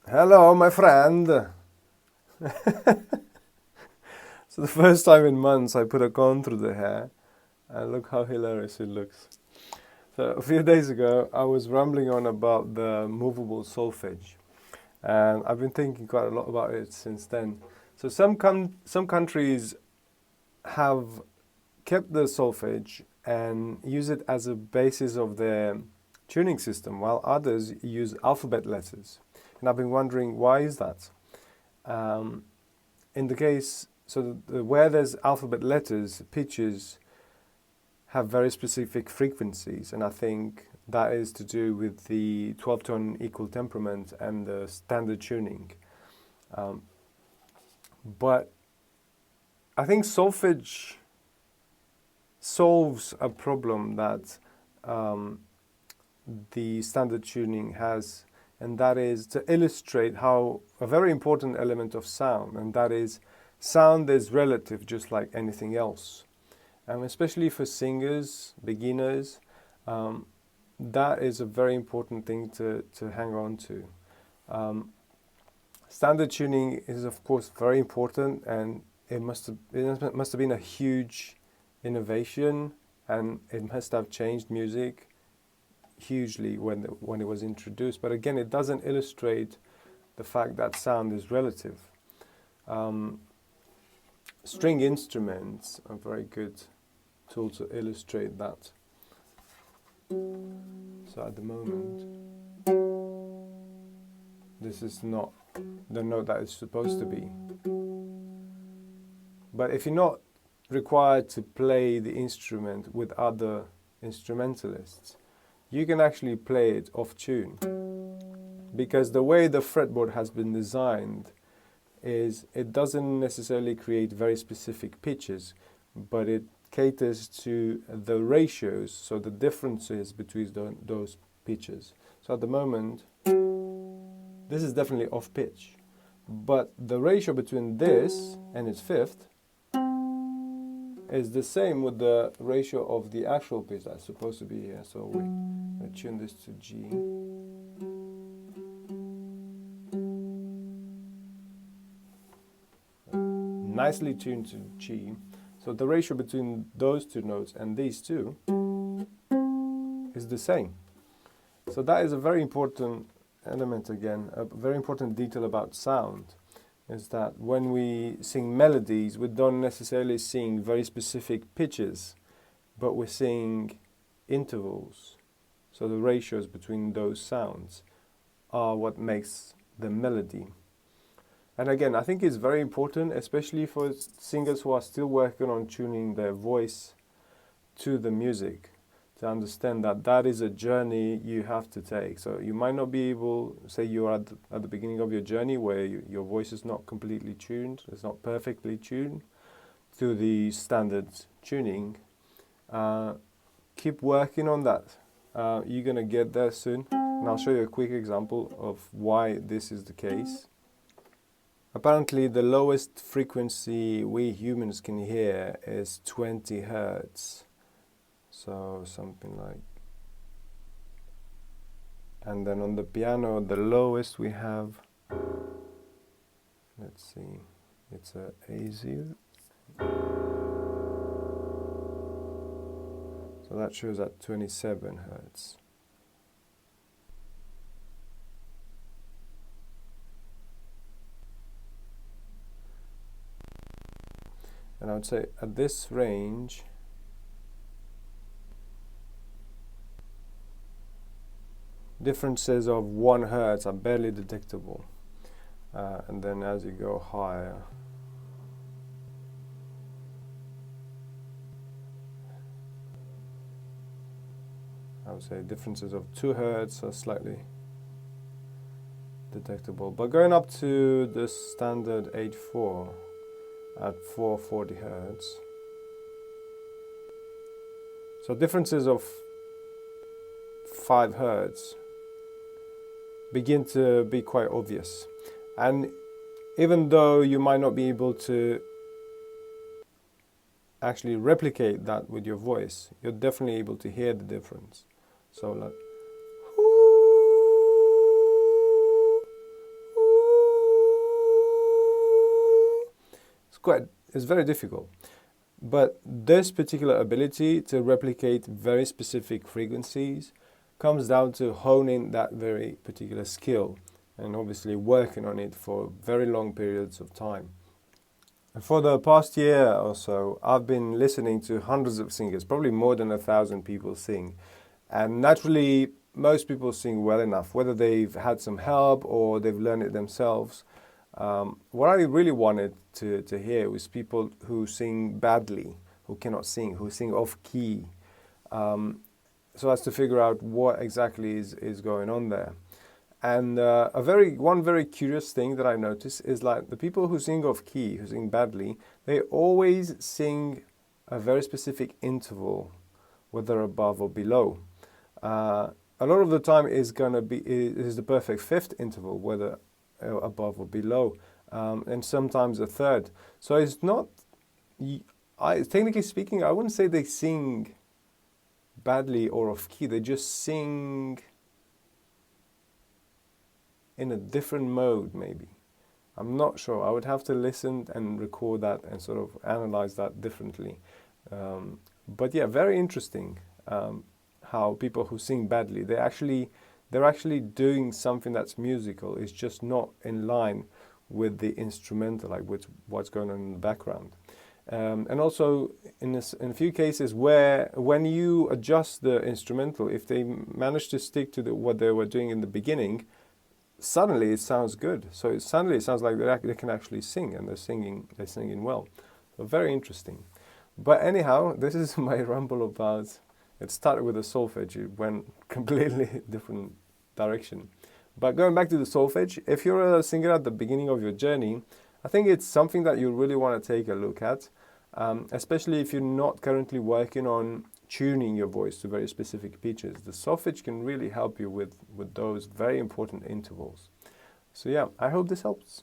Hello, my friend. So the first time in months I put a comb through the hair, and look how hilarious it looks. So a few days ago I was rambling on about the movable solfege, and I've been thinking quite a lot about it since then. So some countries have kept the solfege and use it as a basis of their tuning system, while others use alphabet letters. And I've been wondering, why is that? Um, in the case, where there's alphabet letters, pitches have very specific frequencies, and I think that is to do with the 12-tone equal temperament and the standard tuning. Um, but I think solfege solves a problem that the standard tuning has, and that is to illustrate how a very important element of sound, and that is sound is relative just like anything else. Especially for singers, beginners, that is a very important thing to hang on to. Standard tuning is of course very important, and it must have been a huge innovation, and it must have changed music hugely when it was introduced. But again, it doesn't illustrate the fact that sound is relative. String instruments are very good tool to illustrate that. So at the moment, this is not the note that it's supposed to be. But if you're not required to play the instrument with other instrumentalists, you can actually play it off tune. Because the way the fretboard has been designed is it doesn't necessarily create very specific pitches, but it caters to the ratios, so the differences between those pitches. So at the moment, this is definitely off pitch, but the ratio between this and its fifth is the same with the ratio of the actual pitch that's supposed to be here. So we tune this to G. Nicely tuned to G. So the ratio between those two notes and these two is the same. So that is a very important element again, a very important detail about sound, is that when we sing melodies, we don't necessarily sing very specific pitches, but we're singing intervals. So the ratios between those sounds are what makes the melody. And again, I think it's very important, especially for singers who are still working on tuning their voice to the music, to understand that that is a journey you have to take. So you might not be able, say you're at the beginning of your journey where your voice is not completely tuned, it's not perfectly tuned to the standard tuning. Keep working on that. You're going to get there soon. And I'll show you a quick example of why this is the case. Apparently, the lowest frequency we humans can hear is 20 hertz. So something like, and then on the piano, the lowest we have, let's see, it's a A0. So that shows at 27 hertz. And I would say at this range, differences of 1 hertz are barely detectable. And then as you go higher, I would say differences of 2 hertz are slightly detectable. But going up to the standard 8.4 at 440 hertz, so differences of 5 hertz begin to be quite obvious. And even though you might not be able to actually replicate that with your voice, you're definitely able to hear the difference. So like, it's very difficult. But this particular ability to replicate very specific frequencies comes down to honing that very particular skill and obviously working on it for very long periods of time. And for the past year or so, I've been listening to hundreds of singers, probably more than 1,000 people sing. And naturally, most people sing well enough, whether they've had some help or they've learned it themselves. What I really wanted to hear was people who sing badly, who cannot sing, who sing off key, so as to figure out what exactly is going on there. And one very curious thing that I noticed is like the people who sing off key, who sing badly, they always sing a very specific interval, whether above or below. A lot of the time is the perfect fifth interval, whether above or below, and sometimes a third. So it's not, technically speaking, I wouldn't say they sing badly or off key. They just sing in a different mode, maybe. I'm not sure. I would have to listen and record that and sort of analyze that differently. But yeah, very interesting how people who sing badly, they're actually doing something that's musical. It's just not in line with the instrumental, like with what's going on in the background. And also in a few cases where when you adjust the instrumental, if they manage to stick to what they were doing in the beginning, suddenly it sounds good. So suddenly it sounds like they can actually sing, and they're singing well. So very interesting. But anyhow, this is my ramble about. It started with the solfege. It went completely different direction. But going back to the solfege, if you're a singer at the beginning of your journey, I think it's something that you really want to take a look at, especially if you're not currently working on tuning your voice to very specific pitches. The solfege can really help you with those very important intervals. So yeah, I hope this helps.